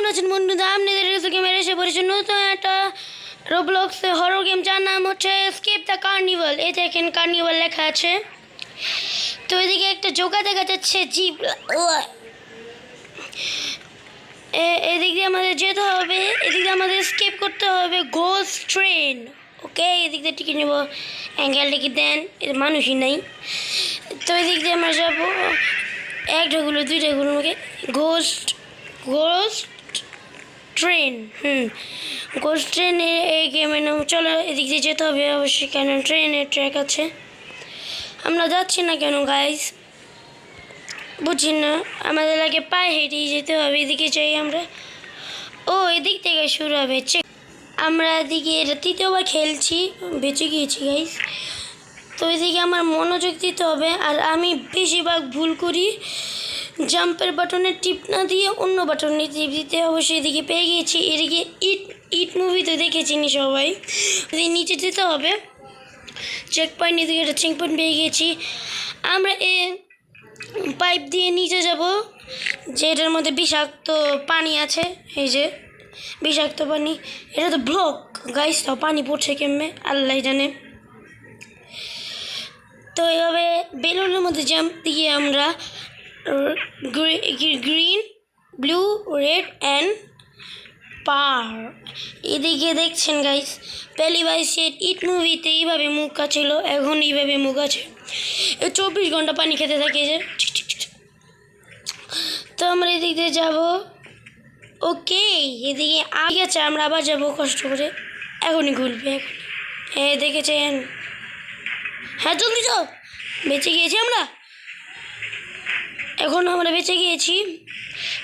কেমন আছেন বন্ধুরা? আপনাদের কাছে গেমের এসে পড়েছে নতুন একটা রোবলক্স হরর গেম, যার নাম হচ্ছে এসকেপ দ্য কার্নিভাল। এই দেখেন কার্নিভাল লেখা আছে। তো এদিকে একটা জোকা দেখা যাচ্ছে, জিপ। এদিক দিয়ে আমাদের যেতে হবে, এদিক দিয়ে আমাদের এসকেপ করতে হবে গোস্ট ট্রেন। ওকে, এদিক দিয়ে টিকিট নেবো। অ্যাঙ্গেল টিকিট দেন, মানুষই নাই। তো এদিক দিয়ে আমরা যাবো একটাগুলো দুইটাগুলো আমাকে গোস্ট ট্রেন। গোস্ট ট্রেন এই গেমের নাম। চলো এদিক দিয়ে যেতে হবে অবশ্যই, কেন ট্রেনের ট্র্যাক আছে। আমরা যাচ্ছি না কেন গাইস, বুঝছি না। আমাদের আগে পায়ে হেঁটেই যেতে হবে। এদিকে যাই আমরা। ও, এদিক থেকে শুরু হবে। আমরা এদিকে এটা তৃতীয়বার খেলছি, বেঁচে গিয়েছি গাইস। তো এদিকে আমার মনোযোগ দিতে হবে। আর আমি বেশিরভাগ ভুল করি, জাম্পের বাটনে টিপ না দিয়ে অন্য বাটনে টিপ দিতে। অবশ্যই এদিকে পেয়ে গিয়েছি। এদিকে ইট মুভি তো দেখেছি নি সবাই। এদিকে নিচে যেতে হবে চেক পয়েন্ট। এদিকে একটা চেক পয়েন্ট পেয়ে গিয়েছি। আমরা পাইপ দিয়ে নিচে যাব, যেটার মধ্যে বিষাক্ত পানি আছে। এই যে বিষাক্ত পানি, এটা তো ব্লক গাইস। তাও পানি পড়ছে কেমনে আল্লাহ জানে। তো এইভাবে বেলুনের মধ্যে জাম্প দিয়ে আমরা গ্রিন, ব্লু, রেড অ্যান্ড পার। এদিকে দেখছেন গাইস, পেলি বাইসের ইট মুভিতে এইভাবে মুখ ছিল, এখন এইভাবে মুখ আছে। 24 ঘন্টা পানি খেতে থাকে যে। তো আমরা এদিক দিয়ে যাবো। ওকে, এদিকে আগে আছে, আমরা আবার যাবো কষ্ট করে। এখনই ঘুরবে, এখন। হ্যাঁ দেখেছেন, হ্যাঁ জলদি যাও। বেঁচে গিয়েছি আমরা, এখন আমরা বেঁচে গিয়েছি।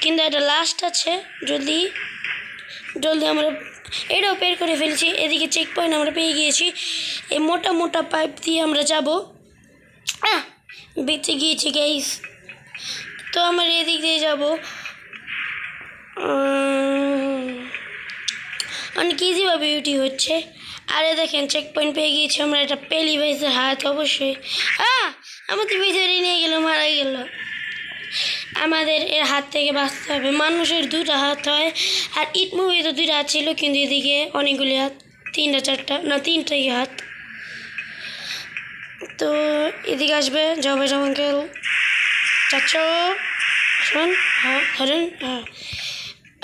কিন্তু একটা লাস্ট আছে, জলদি আমরা এটাও পের করে ফেলছি। এদিকে চেক পয়েন্ট আমরা পেয়ে গিয়েছি। এই মোটা মোটা পাইপ দিয়ে আমরা যাব। বেঁচে গিয়েছি গাইস। তো আমরা এদিক দিয়ে যাব। অনেক ইজিভাবে ইউটি হচ্ছে। আরে দেখেন চেক পয়েন্ট পেয়ে গিয়েছি আমরা। এটা পেলি ভাইসের হাত অবশ্যই। আমাদের ভিতরে নিয়ে গেল, মারা গেল। আমাদের এর হাত থেকে বাঁচতে হবে। মানুষের 2টা হাত হয়, আর ইট মুভিতে 2টা হাত ছিল, কিন্তু এদিকে অনেকগুলি হাত, 3টা 4টা না 3টাই হাত। তো এদিকে আসবে জবেজ আঙ্কেল, চাচ্ছ শোন, হ্যাঁ ধরেন, হ্যাঁ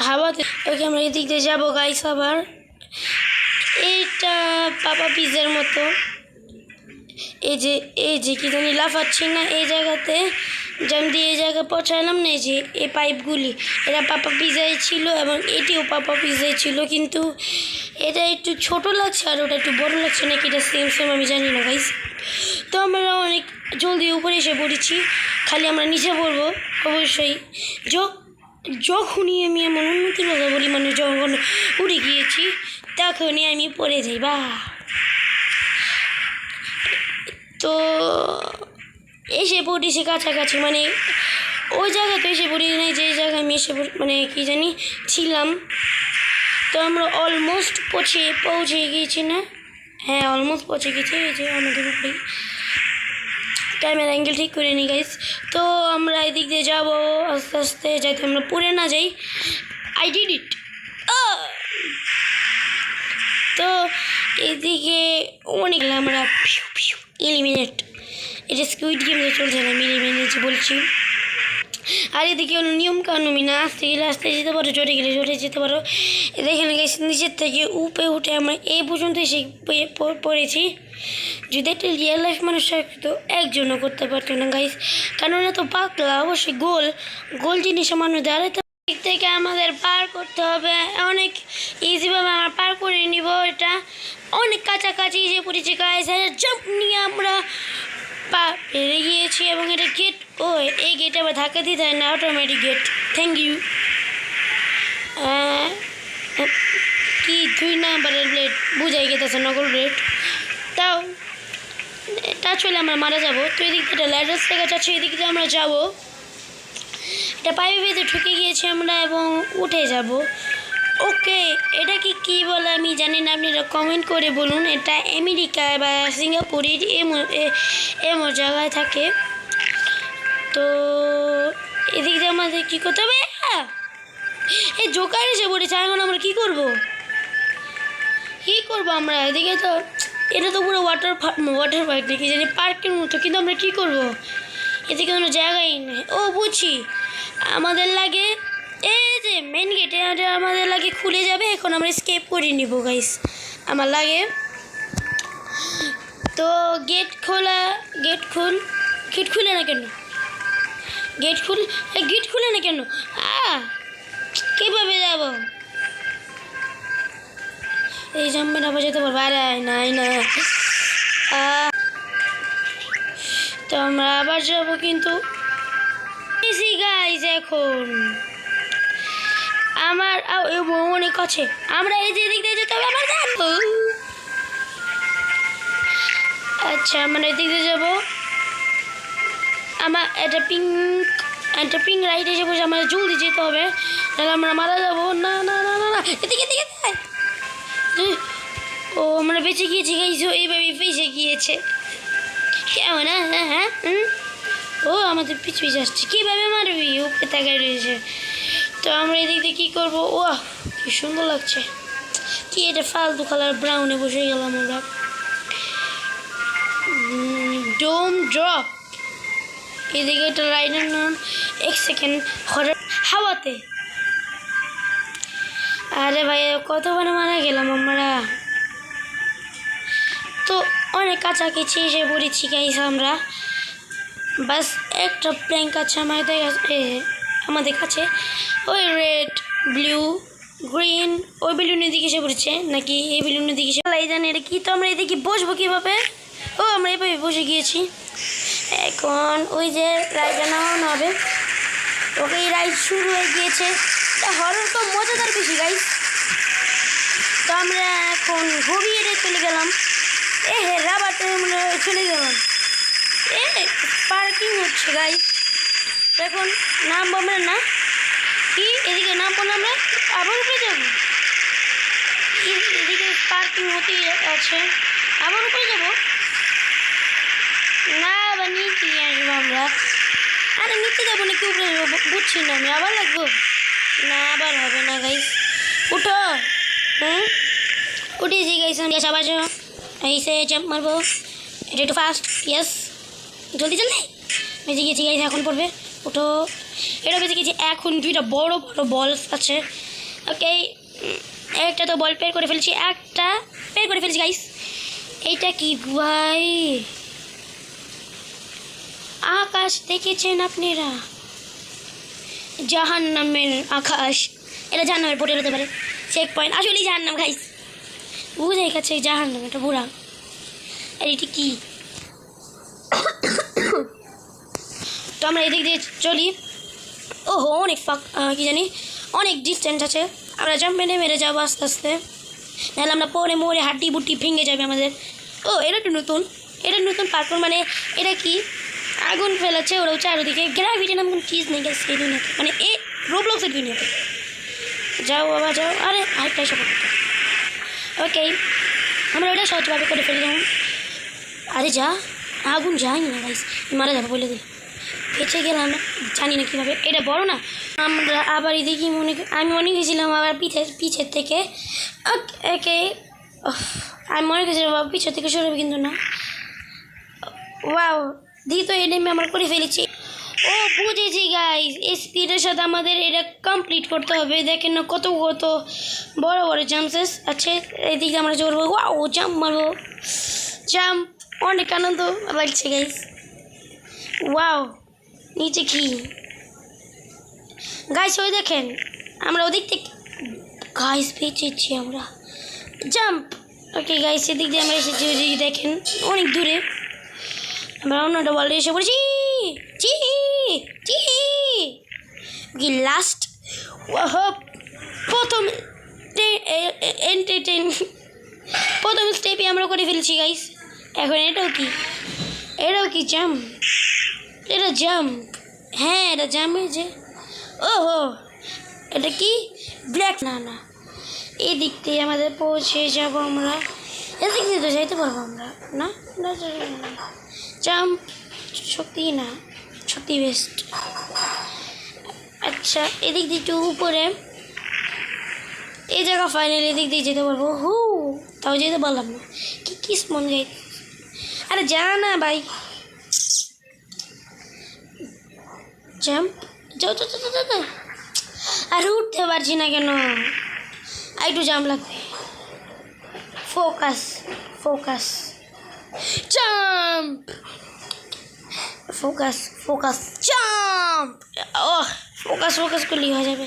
হাওয়াতে। ওকে, আমরা এদিক দিয়ে যাবো গাইস। আবার এইটা পাপা পিজার মতো। এই যে কি জানি লাফাচ্ছি না এই জায়গাতে, যেমন দিয়ে এই জায়গায় পৌঁছালাম না। যে এই পাইপগুলি, এরা পাপা পিজাই ছিল এবং এটিও পাপা পিজাই ছিল, কিন্তু এটা একটু ছোট লাগছে আর ওটা একটু বড় লাগছে, নাকি এটা সেম আমি জানি না গাইস। তো আমরা অনেক জলদি উপরে এসে পড়েছি, খালি আমরা নিচে পড়বো অবশ্যই। যখনই আমি এমন উন্নতির কথা বলি, মানে যখন উড়ে গিয়েছি, তখনই আমি পড়ে যাই। বা তো এসে পড়েছি কাছাকাছি, মানে ওই জায়গা তো এসে পড়ি নাই যে জায়গায় আমি এসে মানে কি জানি ছিলাম। তো আমরা অলমোস্ট পৌঁছে গিয়েছি না? হ্যাঁ, অলমোস্ট পৌঁছে গেছি। এই যে আমাদের উপরে ক্যামেরা অ্যাঙ্গেল ঠিক করে নিই গাইস। তো আমরা এদিক দিয়ে যাবো আস্তে আস্তে, যাতে আমরা পড়ে না যাই। I did it. তো এদিকে অনেক আমরা এলিমিনেট, এটা স্কুইড গেমে চলছে না, এলিমিনেট বলছি। আর এদিকে হলো নিয়ম কানুন, না আস্তে গেলে আস্তে যেতে পারো, জোরে গেলে জোরে যেতে পারো। দেখেন গাইস, নিচের থেকে উপরে উঠে আমরা এই পর্যন্ত এসে পড়েছি। যদি একটা রিয়েল লাইফ মানুষ থাকতো, একজনও করতে পারতো না গাইস, কারণ এত পাতলা। অবশ্যই গোল জিনিসে মানুষ দাঁড়াতে দিক থেকে আমাদের পার করতে হবে। অনেক ইজিভাবে আমরা পার করে নিব। এটা অনেক কাছাকাছি যে পড়েছি গাইস। জাম্প নিয়ে আমরা পেরে গিয়েছি এবং এটা গেট। ও, এই গেটে আবার ধাক্কা দিতে হয় না, অটোমেটিক গেট। Thank you. কি 2 নাম্বারের ব্লেড বুঝাই গেতেছে, নকল ব্লেড। তাও টাচ হলে আমরা মারা যাবো। তো এদিক থেকে একটা ল্যাডার দেখা যাচ্ছে, এদিক দিয়ে আমরা যাবো। এটা পাইপের ভিতরে ঢুকে গিয়েছি আমরা এবং উঠে যাব। ওকে, এটা কি বলে আমি জানি না, আপনারা কমেন্ট করে বলুন। এটা আমেরিকায় বা সিঙ্গাপুরের এমন জায়গায় থাকে। তো এদিক দিয়ে আমাদের কী করতে হবে, এই জোকার এসে পড়েছে, এখন আমরা কি করব আমরা? এদিকে তো এটা তো পুরো ওয়াটার পার্ক দেখি জানি, পার্কের মতো, কিন্তু আমরা কি করব? এদিকে কোনো জায়গাই নেই। ও বুঝছি, আমাদের লাগে এই যে মেন গেটে আমাদের লাগে খুলে যাবে, এখন আমরা স্কেপ করে নিব গাইস। আমার লাগে তো গেট খুলে না কেন? গেট খুলে না কেন? কীভাবে যাব? এই জাম্পে না বাজাতে পারবো? আরে নাই না। তো আমরা আবার যাবো, কিন্তু গাইস এখন আমার অনেক আছে, আমরা এই যে দিক দিয়ে যেতে হবে। আবার যাবো, আচ্ছা আমরা এদিক দিয়ে যাবো। আমার একটা পিঙ্ক রাইট এসে বসে, আমাদের জলদি যেতে হবে, তাহলে আমরা মারা যাবো। না না না না না, এদিকে ও আমরা বেঁচে গিয়েছি গাইছো, এইভাবে ফেসে গিয়েছে কেমন? হ্যাঁ ও আমাদের পিছু আসছে, কীভাবে মারবি? উপরে তাকায় রয়েছে। তো আমরা এদিক দিয়ে কী করবো? ও কি সুন্দর লাগছে, কি এটা ফালতু কালার ব্রাউনে বসে গেলাম আমরা। ডোম ড্রপ, এদিকে একটা রাইডের নাম 1 সেকেন্ড হাওয়াতে। আরে ভাই কতবার মারা গেলাম আমরা, তো অনেক কাছাকাছি এসে পড়েছি গাইস আমরা। বাস একটা প্ল্যাঙ্ক আছে আমাদের কাছে, ওই রেড ব্লু গ্রিন ওই বেলুনের দিকে এসে পড়েছে, নাকি এই বেলুনের দিকে এই জানি এটা কি। তো আমরা এদিকে বসবো কীভাবে? ও আমরা এভাবে বসে গিয়েছি। এখন ওই যে রাইডটা নামানো হবে, ওকে এই রাইড শুরু হয়ে গিয়েছে। হরর তো মজাদার বেশি গাইস। তো আমরা এখন ঘুরিয়ে চলে গেলাম, রাবারটা আমরা চলে গেলাম। পার্কিং হচ্ছে গাইস, এখন নামবো আমরা না কি? এদিকে নামবো না আমরা, আবার উপরে যাবো। এদিকে পার্কিং হতে আছে, আবার উপরে যাবো না, আবার নিচে আসবো আমরা। আরে নিচে যাবো নাকি উপরে যাবো বুঝছি না আমি, আবার লাগবো না, আবার হবে না গাইস। উঠো, উঠেছি গাইস আমি। আবার এইসে জাম্প মারবো, এটা একটু ফাস্ট। ইয়েস, জলদি বেঁচে গেছি গাইস, এখন পড়বে। উঠো, এটা বেঁচে গেছি। এখন দুইটা বড় বড় বলস আছে, ওকে একটা তো বল পের করে ফেলছি, একটা পের করে ফেলছি গাইস। এইটা কি ভাই? আকাশ দেখেছেন আপনারা? জাহান্নামের আকাশ, এটা জাহান্নামের পোর্টাল হতে পারে, চেক পয়েন্ট। আসলেই জাহান্নাম গাইস, বুঝে গেছে জাহান্নাম, এটা বুড়া। আর এটি কি? তো আমরা এদিক দিয়ে চলি। ওহো অনেক কি জানি অনেক ডিস্টেন্স আছে, আমরা জাম্প মেরে যাবো আস্তে আস্তে, নাহলে আমরা পরে মোড়ে হাড্ডি বুড্ডি ভেঙে যাবে আমাদের। ও এটা নতুন পার্কর, মানে এটা কি আগুন ফেলাচ্ছে ওরা চারোদিকে। গ্র্যাভিটি নাম কোনো চিজ নেই গেছে এই দুনিয়াতে, মানে এই রোবলক্সের দুনিয়াতে। যাও বাবা যাও, আরে আরেকটা এসে পড়তে। ওকে আমরা ওটা সহজভাবে করে ফেলে যাবো। আরে যা, আগুন যায়নি না গাইস, মারা যাবো বলে দিই। বেঁচে গেলাম না, জানি না কীভাবে। এটা বড় না, আমরা আবার এদিকে আমি মনে গেছিলাম আবার পিছের থেকে। ওকে আমি মনে করেছিলাম বাবা পিছের থেকে শুরু হবে, কিন্তু না। ওয়াও তো এডেমে আমরা করে ফেলেছি। ও বুঝেছি গাইস, এই স্পিডের সাথে আমাদের এটা কমপ্লিট করতে হবে। দেখেন না কত কত বড় বড় জাম্পসেস আছে। এদিকে আমরা চড়বো, ওয়াও জাম্প মারবো, জাম্প, অনেক আনন্দ লাগছে গাইস। ওয়াও নিচে কি গাইস? ওই দেখেন আমরা ওদিক থেকে গাইস পেয়েছি আমরা, জাম্প। ওকে গাইস এদিক দিয়ে আমরা এসেছি, ওই দেখেন অনেক দূরে আমরা অন্যটা বলে এসে পড়েছি। কি লাস্ট প্রথম স্টেপই আমরা করে ফেলছি গাইস। এখন এটাও কি জাম্প? এটা জাম্প, হ্যাঁ এটা জাম্প। যে ওহো এটা কি ব্ল্যাক? না এই দিক দিয়ে আমাদের পৌঁছে যাব আমরা, এদিক দিয়ে তো যাইতে পারবো আমরা না। জাম্প শক্তি বেস্ট। আচ্ছা এদিক দিয়ে একটু উপরে এই জায়গা ফাইনালি দিক দিয়ে যেতে পারবো। তাও যেতে পারলাম না, কি কিস মন গাই। আরে যা না ভাই, জাম্প, যাও যাও যাও যাও যাও। আরে উঠতে পারছি না কেন, একটু জাম্প লাগবে। Focus focus, jump, focus focus, jump. ও ফোকাস ফোকাস করলেই হয়ে যাবে।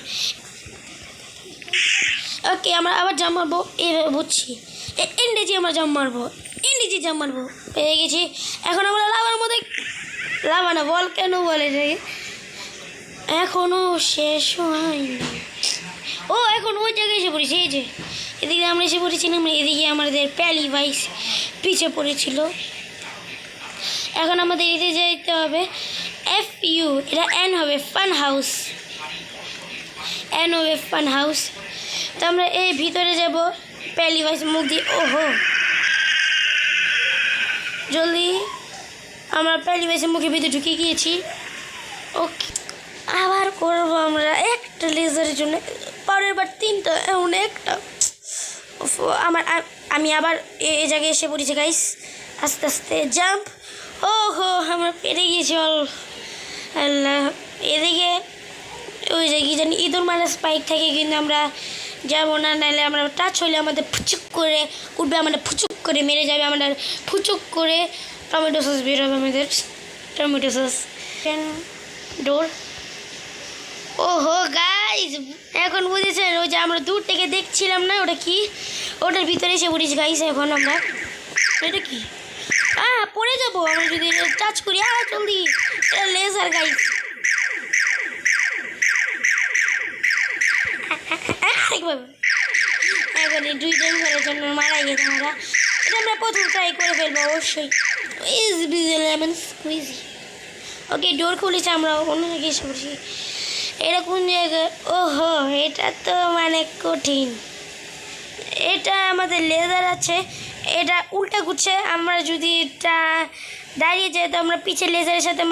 ওকে আমরা আবার জাম্প মারবো, এইভাবে বুঝছি। এন্ডেজি আমরা জাম্প মারবো, এন্ডেজি জাম্প মারবো, পেয়ে গেছি। এখন আমরা লাভার মধ্যে, লাভা না বল কেন বলে যাই, এখনো শেষ হয়নি। ও এখন ওই জায়গায় এসে পড়েছি, এই যে এদিকে আমরা এসে পড়েছিলাম, এদিকে আমাদের প্যালি ভাইস পিছে পড়েছিল। এখন আমাদের এদিকে যেতে হবে FU, এটা N হবে, ফান হাউস, N হবে ফান হাউস। তো আমরা এই ভিতরে যাব প্যালি ভাইস মুখ দিয়ে। ওহো জলদি, আমরা প্যালি ভাইসের মুখের ভিতরে ঢুকে গিয়েছি। ওকে আবার করবো আমরা একটা লেজারের জন্য, পরের বার 3টা, এমন একটা। আমি আবার এই জায়গায় এসে পড়েছি গাইস, আস্তে আস্তে জাম্প। ওহো আমরা পেরে গিয়েছি। আল্লাহ, এদিকে ওই যে কি জানি ইঁদুর মারা স্পাইক থেকে কিন্তু আমরা যাবো না, নাহলে আমরা টাচ হলে আমাদের ফুচুক করে উঠবে, আমাদের ফুচুক করে মেরে যাবে, আমাদের ফুচুক করে টমেটো সস বেরোবে, আমাদের টমেটো সস। ডোর, ওহো গাইস এখন বুঝেছেন, ওই যে আমরা দূর থেকে দেখছিলাম না ওটা কি, ওটার ভিতরে এসে পড়েছি গাইস। এখন আমরা এটা কি, পড়ে যাবো আমরা যদি টাচ করি। জলদি, এটা লেজার গাইস। এখন এই 2 জন ঘরের জন্য মারা গেছে আমরা। এটা আমরা প্রথম ট্রাই করে ফেলবো অবশ্যই। ওকে ডোর খুলেছে, আমরা অন্য জায়গায় এসে পড়ছি। এটা কোন জায়গায়? ওহো এটা তো মানে কঠিন। এটা আমাদের লেজার আছে, এটা উল্টা ঘুরছে। আমরা যদি এটা দাঁড়িয়ে যাই তো আমরা পিছে লেজারের সাথে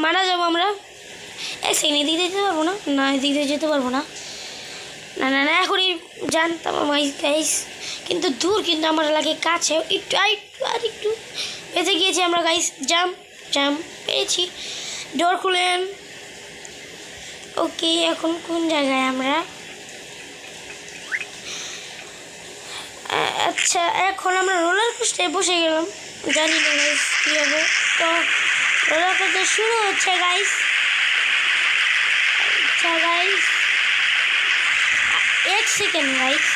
মারা যাবো আমরা। এক সেকেন্ড, এদিক দিয়ে যেতে পারবো না, না এদিক দিয়ে যেতে পারবো না, না না না এখনই জানতাম গাইস, কিন্তু দূর, কিন্তু আমার লাগে কাছে, একটু আর একটু বেঁচে গিয়েছি আমরা গাইস। জাম্প জাম্প পেয়েছি। ডোর খুলেন। ওকে এখন কোন জায়গায় আমরা? আচ্ছা এখন আমরা রোলার কোস্টারে বসে গেলাম, জানি না গাইস কী হবে। তো রোলার কোস্টার শুরু হচ্ছে গাইস। আচ্ছা গাইস 1 সেকেন্ড গাইস,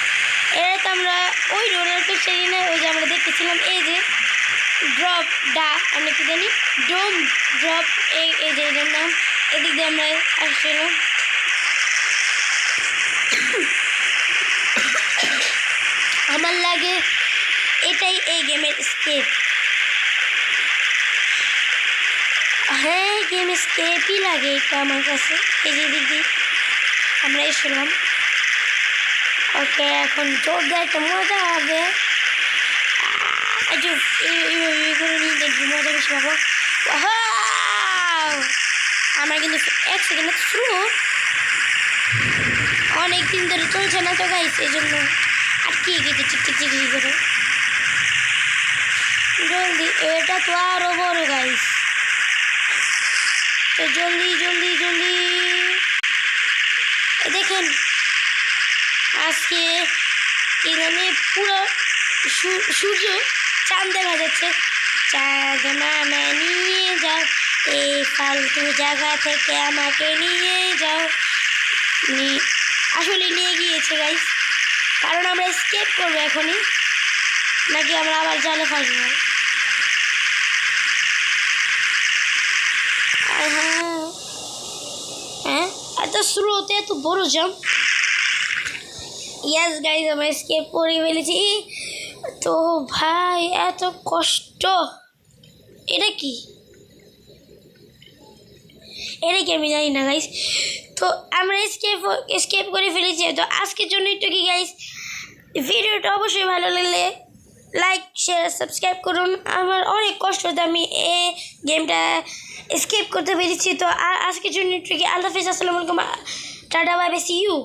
এটা তো আমরা ওই রোলার কোস্টারই না, ওই যে আমরা দেখতেছিলাম এই যে ড্রপ আমরা কি জানি ডোম ড্রপ, এই যে এটার নাম। এদিক দিয়ে আমরা আসছিলাম। আমার লাগে এটাই এই গেমের স্কেপ। হ্যাঁ গেম স্কেপই লাগে এটা আমার কাছে। এই যে দিক দিয়ে আমরা এসেছিলাম। ওকে এখন জোর দেয় একটা মজা হবে, দেখবি মজা বেশি পাবো। আমরা কিন্তু 1 সেকেন্ডে শুরু, অনেক দিন ধরে চলছে না তো গাইস, এই জন্য আটকে গেছে চিকচিক করে। জলদি, এটা তো আরো বড় গাইস, তো জলদি জলদি জলদি। দেখেন আজকে এখানে পুরো সূর্য চাঁদ দেখা যাচ্ছে। চাঁদ মামা নিয়ে যাও, এই ফালতু জায়গা থেকে আমাকে নিয়ে যাও। আসলে নিয়ে গিয়েছে গাইস, কারণ আমরা স্কেপ করবো এখনই, নাকি আমরা আবার জালে ফাঁসবো। হ্যাঁ এত স্রোতে এত বড় জাম্প। ইয়াস গাইস আমরা স্কেপ করে ফেলেছি। তো ভাই এত কষ্ট, এটা কি আমি জানি না গাইস। তো আমরা স্কেপ করে ফেলেছি। তো আজকের জন্য একটু কি গাইস, ভিডিওটা অবশ্যই ভালো লাগলে লাইক শেয়ার সাবস্ক্রাইব করুন। আমার অনেক কষ্ট হতে আমি এই গেমটা স্কেপ করতে পেরেছি। তো আজকের জন্য একটু কি, আল্লাহ হাফেজ, আসসালামু আলাইকুম, tata bye bye, see you.